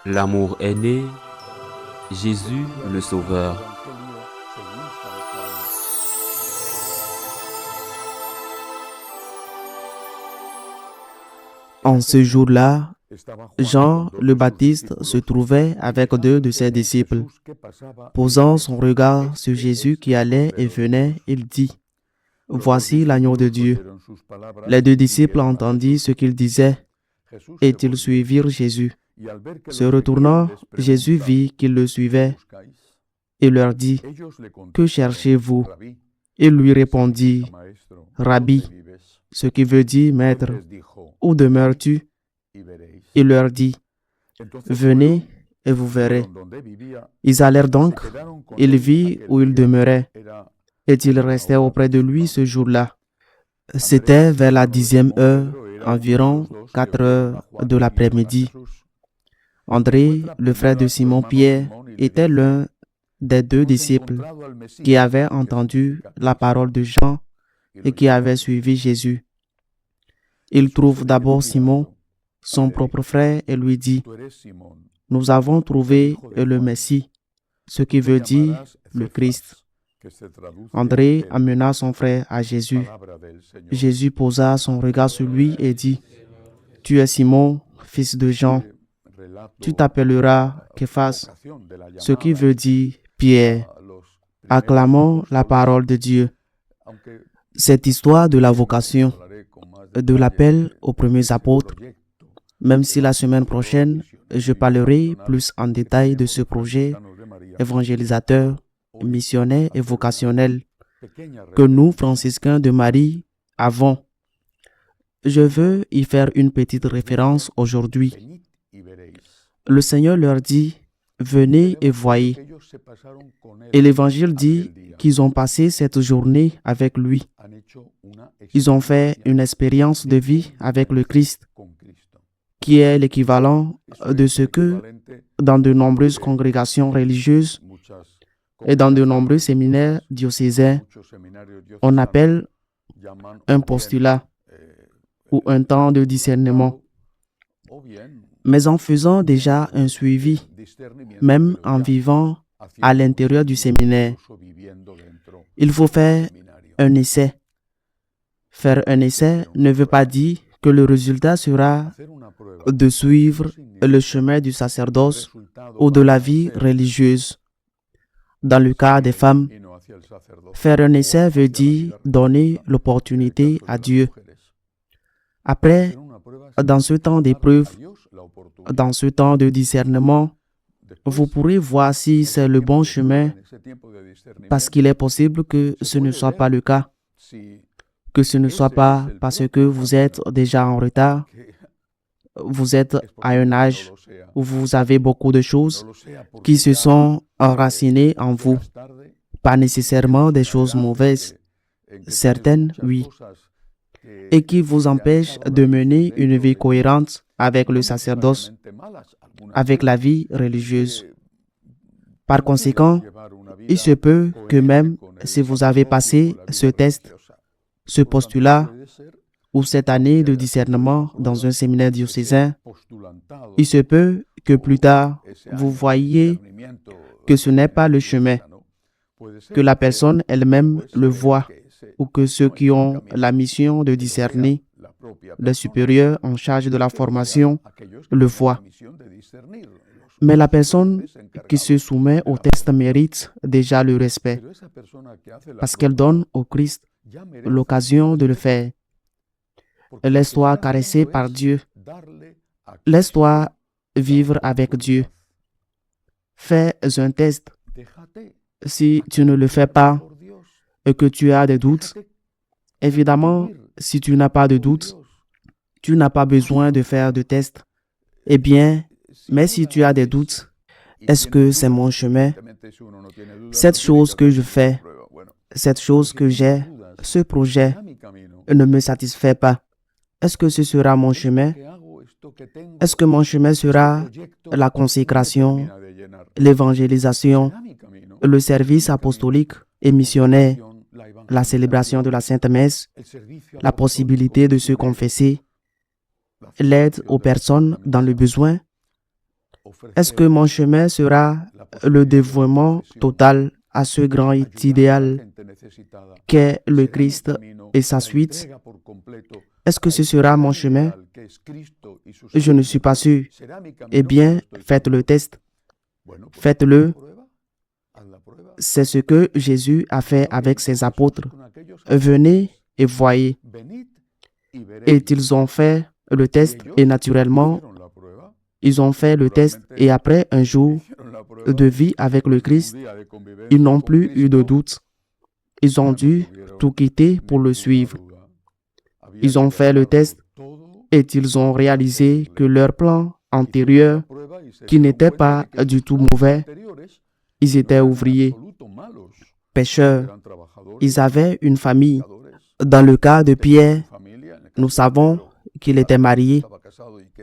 L'amour est né, Jésus le Sauveur. En ce jour-là, Jean le Baptiste se trouvait avec deux de ses disciples. Posant son regard sur Jésus qui allait et venait, il dit, « Voici l'agneau de Dieu. » Les deux disciples entendirent ce qu'il disait et ils suivirent Jésus. Se retournant, Jésus vit qu'ils le suivaient et leur dit, « Que cherchez-vous » Ils lui répondirent, « Rabbi », ce qui veut dire « Maître ». « Où demeures-tu » Il leur dit, « Venez et vous verrez. » Ils allèrent donc, il vit où il demeurait, et ils restèrent auprès de lui ce jour-là. C'était vers la 10e heure, environ 4 heures de l'après-midi. André, le frère de Simon-Pierre, était l'un des deux disciples qui avaient entendu la parole de Jean et qui avaient suivi Jésus. Il trouve d'abord Simon, son propre frère, et lui dit, « Nous avons trouvé le Messie, ce qui veut dire le Christ. » André amena son frère à Jésus. Jésus posa son regard sur lui et dit, « Tu es Simon, fils de Jean. Tu t'appelleras Képhas, ce qui veut dire Pierre. » Acclamons la parole de Dieu. Cette histoire de la vocation, de l'appel aux premiers apôtres, même si la semaine prochaine, je parlerai plus en détail de ce projet évangélisateur, missionnaire et vocationnel que nous, franciscains de Marie, avons. Je veux y faire une petite référence aujourd'hui. Le Seigneur leur dit, « Venez et voyez. » Et l'Évangile dit qu'ils ont passé cette journée avec lui. Ils ont fait une expérience de vie avec le Christ, qui est l'équivalent de ce que, dans de nombreuses congrégations religieuses et dans de nombreux séminaires diocésains, on appelle un postulat ou un temps de discernement. Mais en faisant déjà un suivi, même en vivant à l'intérieur du séminaire, il faut faire un essai. Faire un essai ne veut pas dire que le résultat sera de suivre le chemin du sacerdoce ou de la vie religieuse. Dans le cas des femmes, faire un essai veut dire donner l'opportunité à Dieu. Après, dans ce temps d'épreuve, dans ce temps de discernement, vous pourrez voir si c'est le bon chemin, parce qu'il est possible que ce ne soit pas le cas, que ce ne soit pas parce que vous êtes déjà en retard, vous êtes à un âge où vous avez beaucoup de choses qui se sont enracinées en vous, pas nécessairement des choses mauvaises, certaines, oui, et qui vous empêchent de mener une vie cohérente avec le sacerdoce, avec la vie religieuse. Par conséquent, il se peut que même si vous avez passé ce test, ce postulat ou cette année de discernement dans un séminaire diocésain, il se peut que plus tard, vous voyiez que ce n'est pas le chemin, que la personne elle-même le voit, ou que ceux qui ont la mission de discerner, les supérieurs en charge de la formation, le voient. Mais la personne qui se soumet au test mérite déjà le respect, parce qu'elle donne au Christ l'occasion de le faire. Laisse-toi caresser par Dieu. Laisse-toi vivre avec Dieu. Fais un test. Si tu ne le fais pas et que tu as des doutes, évidemment, si tu n'as pas de doutes, tu n'as pas besoin de faire de test. Eh bien, mais si tu as des doutes, est-ce que c'est mon chemin? Cette chose que je fais, cette chose que j'ai, ce projet ne me satisfait pas. Est-ce que ce sera mon chemin? Est-ce que mon chemin sera la consécration, l'évangélisation, le service apostolique et missionnaire, la célébration de la Sainte Messe, la possibilité de se confesser, l'aide aux personnes dans le besoin? Est-ce que mon chemin sera le dévouement total à ce grand idéal qu'est le Christ et sa suite? Est-ce que ce sera mon chemin? Je ne suis pas sûr. Eh bien, faites le test. Faites-le. C'est ce que Jésus a fait avec ses apôtres. Venez et voyez. Et ils ont fait le test et naturellement, ils ont fait le test et après un jour de vie avec le Christ, ils n'ont plus eu de doute. Ils ont dû tout quitter pour le suivre. Ils ont fait le test et ils ont réalisé que leur plan antérieur, qui n'était pas du tout mauvais, ils étaient ouvriers, pêcheurs, ils avaient une famille. Dans le cas de Pierre, nous savons qu'il était marié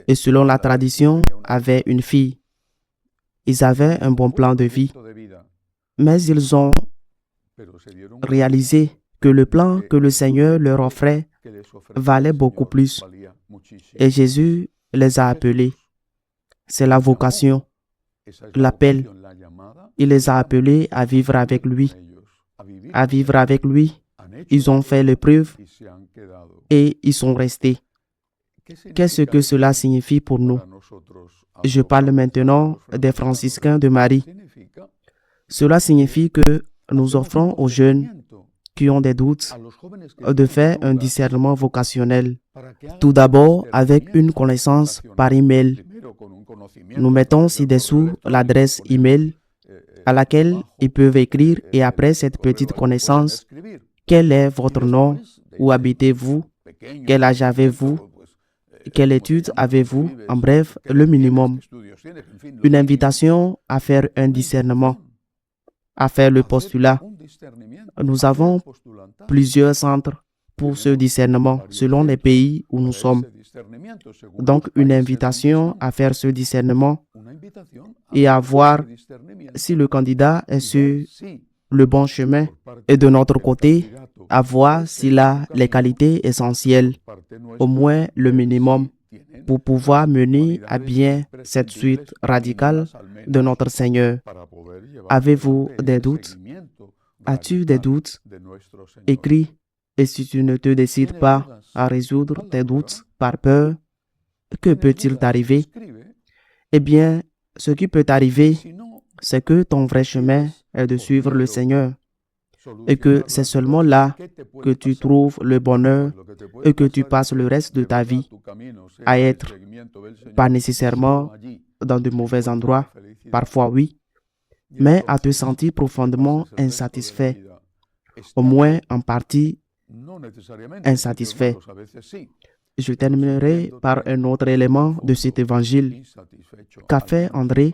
et selon la tradition, avait une fille. Ils avaient un bon plan de vie, mais ils ont réalisé que le plan que le Seigneur leur offrait valait beaucoup plus. Et Jésus les a appelés. C'est la vocation, l'appel. Il les a appelés à vivre avec lui. À vivre avec lui. Ils ont fait l'épreuve et ils sont restés. Qu'est-ce que cela signifie pour nous? Je parle maintenant des franciscains de Marie. Cela signifie que nous offrons aux jeunes qui ont des doutes de faire un discernement vocationnel. Tout d'abord avec une connaissance par email. Nous mettons ci-dessous l'adresse email à laquelle ils peuvent écrire et après cette petite connaissance, quel est votre nom? Où habitez-vous? Quel âge avez-vous? Quelle étude avez-vous? En bref, le minimum. Une invitation à faire un discernement, à faire le postulat. Nous avons plusieurs centres pour ce discernement selon les pays où nous sommes. Donc, une invitation à faire ce discernement et à voir si le candidat est sur le bon chemin et de notre côté, à voir s'il a les qualités essentielles, au moins le minimum, pour pouvoir mener à bien cette suite radicale de notre Seigneur. Avez-vous des doutes? As-tu des doutes? Écris. Et si tu ne te décides pas à résoudre tes doutes par peur, que peut-il t'arriver? Eh bien, ce qui peut t'arriver, c'est que ton vrai chemin est de suivre le Seigneur et que c'est seulement là que tu trouves le bonheur et que tu passes le reste de ta vie à être, pas nécessairement dans de mauvais endroits, parfois oui, mais à te sentir profondément insatisfait, au moins en partie insatisfait. Je terminerai par un autre élément de cet évangile qu'a fait André.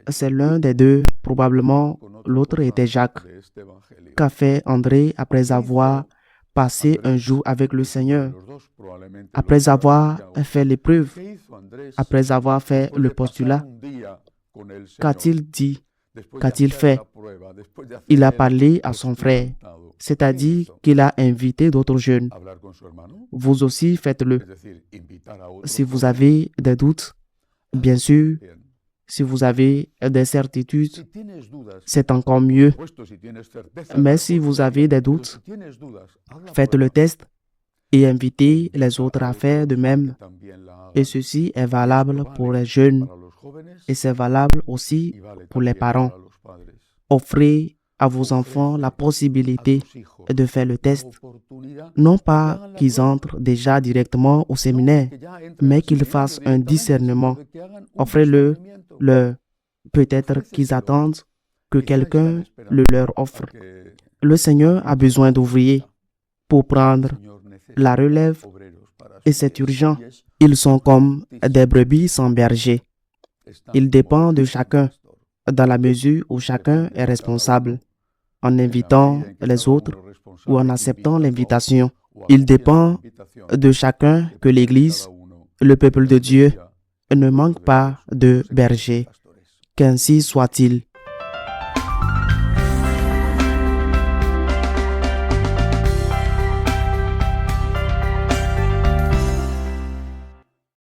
C'est l'un des deux, probablement l'autre était Jacques. Qu'a fait André après avoir passé un jour avec le Seigneur, après avoir fait l'épreuve, après avoir fait le postulat? Qu'a-t-il dit? Qu'a-t-il fait? Il a parlé à son frère, c'est-à-dire qu'il a invité d'autres jeunes. Vous aussi faites-le. Si vous avez des doutes, bien sûr, si vous avez des certitudes, c'est encore mieux. Mais si vous avez des doutes, faites le test et invitez les autres à faire de même. Et ceci est valable pour les jeunes et c'est valable aussi pour les parents. Offrez à vos enfants la possibilité de faire le test. Non pas qu'ils entrent déjà directement au séminaire, mais qu'ils fassent un discernement. Offrez-le leur. Peut-être qu'ils attendent que quelqu'un le leur offre. Le Seigneur a besoin d'ouvriers pour prendre la relève et c'est urgent. Ils sont comme des brebis sans berger. Il dépend de chacun, dans la mesure où chacun est responsable, en invitant les autres ou en acceptant l'invitation. Il dépend de chacun que l'Église, le peuple de Dieu, ne manque pas de berger. Qu'ainsi soit-il.